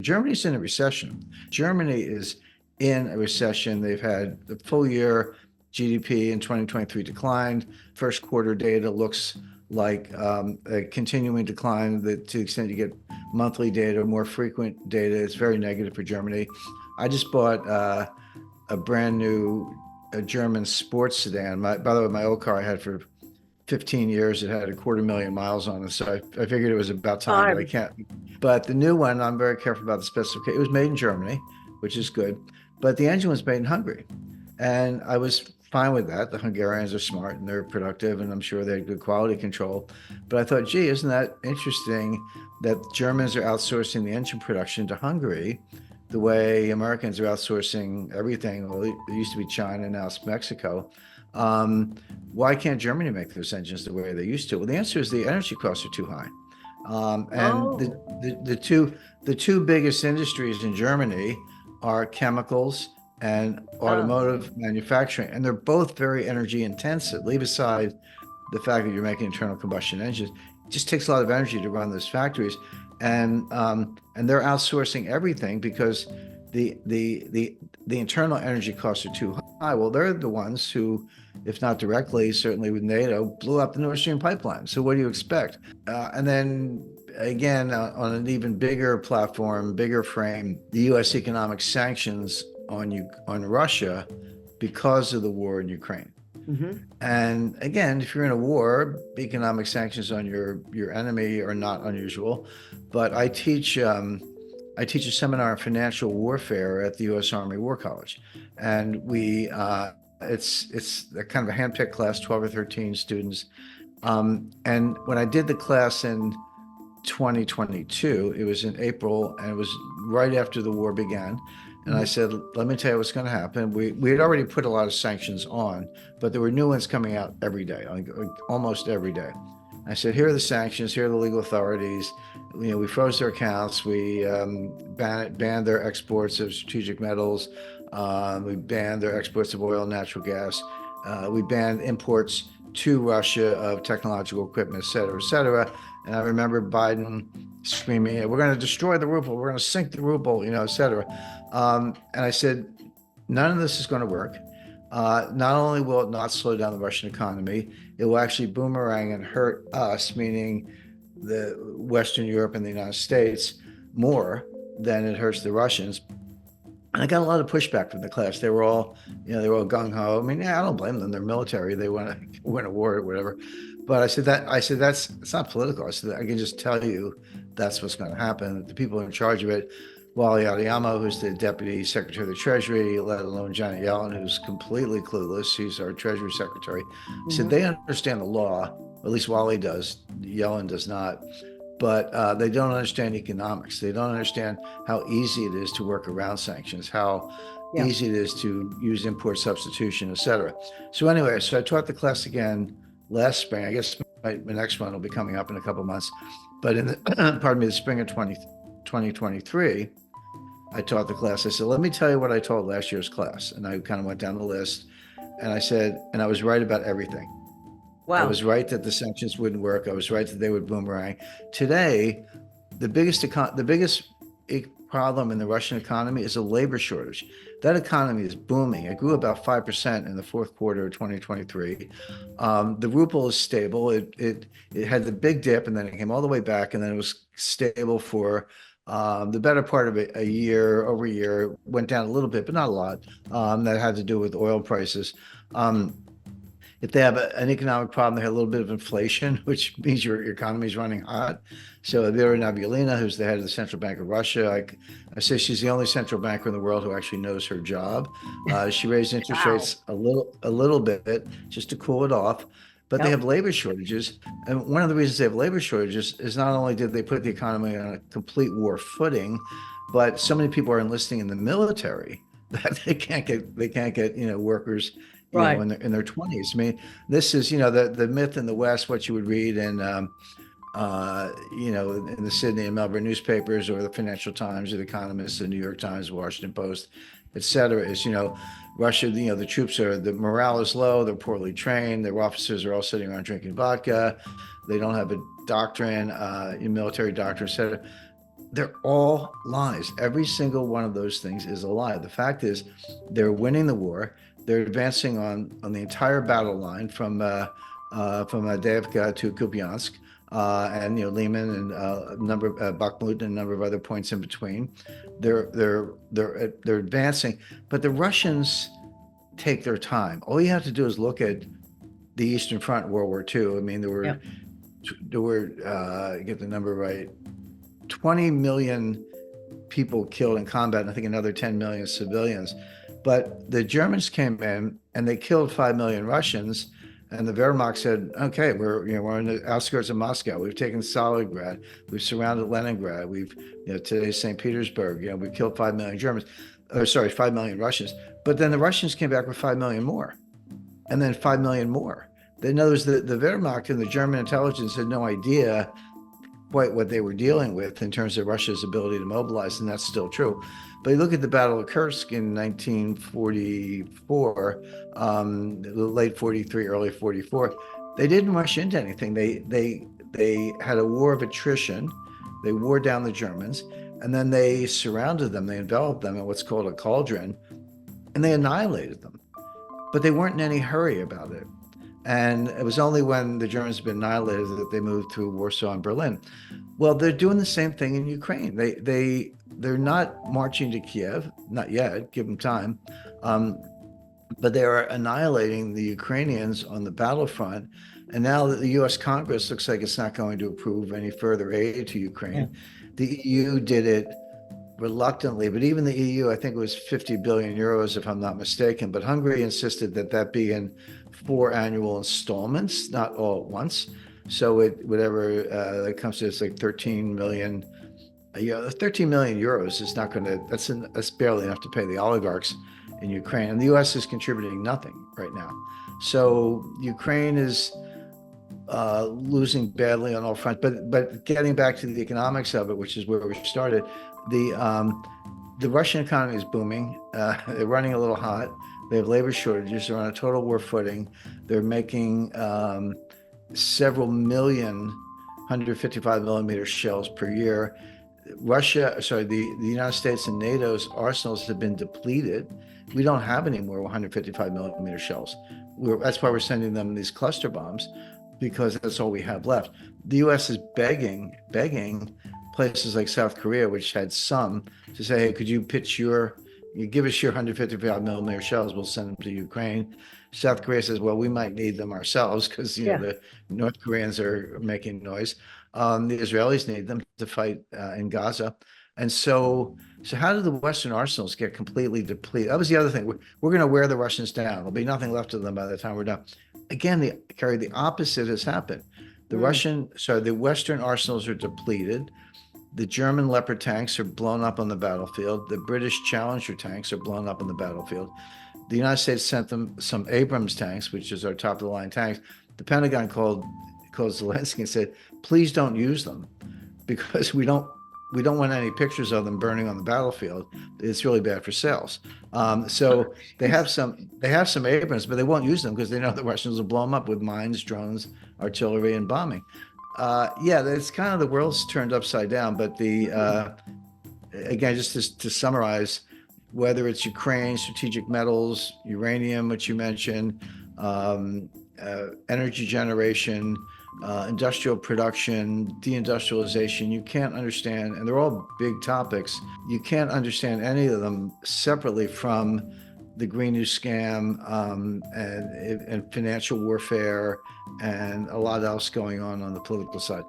Germany's in a recession. Germany is in a recession. They've had the full year GDP in 2023 declined. First quarter data looks like a continuing decline to the extent you get monthly data, more frequent data. It's very negative for Germany. I just bought a brand new German sports sedan. By the way, my old car I had for 15 years. It had 250,000 miles on it. So I figured it was about time, but I can't. But the new one, I'm very careful about the specification. It was made in Germany, which is good. But the engine was made in Hungary. And I was fine with that. The Hungarians are smart and they're productive, and I'm sure they had good quality control. But I thought, gee, isn't that interesting that Germans are outsourcing the engine production to Hungary the way Americans are outsourcing everything? Well, it used to be China, now it's Mexico. Why can't Germany make those engines the way they used to? Well, the answer is the energy costs are too high. The two biggest industries in Germany are chemicals and automotive manufacturing, and they're both very energy intensive. Leave aside the fact that you're making internal combustion engines, it just takes a lot of energy to run those factories, and they're outsourcing everything because the internal energy costs are too high. Well, they're the ones who, if not directly, certainly with NATO, blew up the Nord Stream pipeline. So what do you expect? And then again, on an even bigger platform, bigger frame, the U.S. economic sanctions on Russia because of the war in Ukraine. Mm-hmm. And again, if you're in a war, economic sanctions on your enemy are not unusual. But I teach a seminar on financial warfare at the U.S. Army War College, and it's a kind of a handpicked class, 12 or 13 students. And when I did the class in 2022, it was in April, and it was right after the war began. And I said, let me tell you what's going to happen. We had already put a lot of sanctions on, but there were new ones coming out every day, almost every day. I said, here are the sanctions, here are the legal authorities. We froze their accounts. We banned their exports of strategic metals. We banned their exports of oil and natural gas. We banned imports to Russia of technological equipment, et cetera, et cetera. And I remember Biden screaming, we're going to destroy the ruble, we're going to sink the ruble, et cetera. And I said, none of this is going to work. Not only will it not slow down the Russian economy, it will actually boomerang and hurt us, meaning the Western Europe and the United States, more than it hurts the Russians. And I got a lot of pushback from the class. They were all, gung ho. I mean, I don't blame them. They're military. They want to win a war or whatever. But I said it's not political. I said, I can just tell you that's what's going to happen. The people in charge of it, Wally Adeyemo, who's the Deputy Secretary of the Treasury, let alone Janet Yellen, who's completely clueless. She's our Treasury Secretary. Mm-hmm. Said they understand the law, at least Wally does. Yellen does not. But they don't understand economics. They don't understand how easy it is to work around sanctions, how easy it is to use import substitution, et cetera. So anyway, I taught the class again last spring. I guess my next one will be coming up in a couple of months. But in the spring of 2023, I taught the class. I said, let me tell you what I taught last year's class. And I kind of went down the list. And I said, and I was right about everything. Wow. I was right that the sanctions wouldn't work. I was right that they would boomerang. Today, the biggest problem in the Russian economy is a labor shortage. That economy is booming. It grew about 5% in the fourth quarter of 2023. The ruble is stable. It had the big dip, and then it came all the way back, and then it was stable for the better part of a year. Over a year, went down a little bit, but not a lot. That had to do with oil prices. If they have an economic problem, they have a little bit of inflation, which means your economy is running hot. So Vera Nabiullina, who's the head of the Central Bank of Russia, I say she's the only central banker in the world who actually knows her job. She raised interest rates a little bit just to cool it off. But they have labor shortages. And one of the reasons they have labor shortages is not only did they put the economy on a complete war footing, but so many people are enlisting in the military that they can't get workers in their 20s. I mean, this is the myth in the West, what you would read in in the Sydney and Melbourne newspapers, or the Financial Times, or the Economist, the New York Times, Washington Post, et cetera, is Russia, the troops the morale is low, they're poorly trained, their officers are all sitting around drinking vodka, they don't have a doctrine, military doctrine, et cetera. they're all lies. Every single one of those things is a lie. The fact is, they're winning the war. They're advancing on the entire battle line from Avdiivka to Kupiansk, and Liman and a number of Bakhmut and a number of other points in between. They're advancing, but the Russians take their time. All you have to do is look at the Eastern Front in World War II. I mean, Yeah. there were get the number right, 20 million people killed in combat, and I think another 10 million civilians. But the Germans came in and they killed 5 million Russians. And the Wehrmacht said, okay, we're on the outskirts of Moscow. We've taken Stalingrad. We've surrounded Leningrad. Today's St. Petersburg. We've killed 5 million Germans, or sorry, 5 million Russians. But then the Russians came back with 5 million more, and then 5 million more. In other words, the Wehrmacht and the German intelligence had no idea quite what they were dealing with in terms of Russia's ability to mobilize, and that's still true. But you look at the Battle of Kursk in 1944, late 43, early 44, they didn't rush into anything. They had a war of attrition. They wore down the Germans, and then they surrounded them. They enveloped them in what's called a cauldron, and they annihilated them. But they weren't in any hurry about it. And it was only when the Germans had been annihilated that they moved through Warsaw and Berlin. Well, they're doing the same thing in Ukraine. They're not marching to Kiev, not yet, give them time. But they are annihilating the Ukrainians on the battlefront. And now that the US Congress looks like it's not going to approve any further aid to Ukraine, Yeah. the EU did it reluctantly, but even the EU, I think it was 50 billion euros, if I'm not mistaken. But Hungary insisted that that be in 4 annual installments, not all at once. So whatever that comes to, it's like 13 million. 13 million euros is not going to. That's barely enough to pay the oligarchs in Ukraine, and the U.S. is contributing nothing right now. So Ukraine is losing badly on all fronts. But getting back to the economics of it, which is where we started, the Russian economy is booming. They're running a little hot. They have labor shortages. They're on a total war footing. They're making several million 155 millimeter shells per year. The United States and NATO's arsenals have been depleted. We don't have any more 155 millimeter shells. That's why we're sending them these cluster bombs, because that's all we have left. The U.S. is begging places like South Korea, which had some, to say, hey, could you give us your 155 millimeter shells, we'll send them to Ukraine. South Korea says, well, we might need them ourselves because the North Koreans are making noise. The Israelis need them to fight in Gaza. And so how did the Western arsenals get completely depleted? That was the other thing. We're going to wear the Russians down. There'll be nothing left of them by the time we're done. Again, Carrie, the opposite has happened. The Western arsenals are depleted. The German Leopard tanks are blown up on the battlefield. The British Challenger tanks are blown up on the battlefield. The United States sent them some Abrams tanks, which is our top of the line tanks. The Pentagon called Zelensky and said, please don't use them, because we don't want any pictures of them burning on the battlefield. It's really bad for sales. So they have some Abrams, but they won't use them because they know the Russians will blow them up with mines, drones, artillery, and bombing. It's kind of, the world's turned upside down. But again, just to summarize, whether it's Ukraine, strategic metals, uranium, which you mentioned, energy generation, industrial production, deindustrialization, you can't understand, and they're all big topics. You can't understand any of them separately from the Green New scam, and financial warfare, and a lot else going on the political side.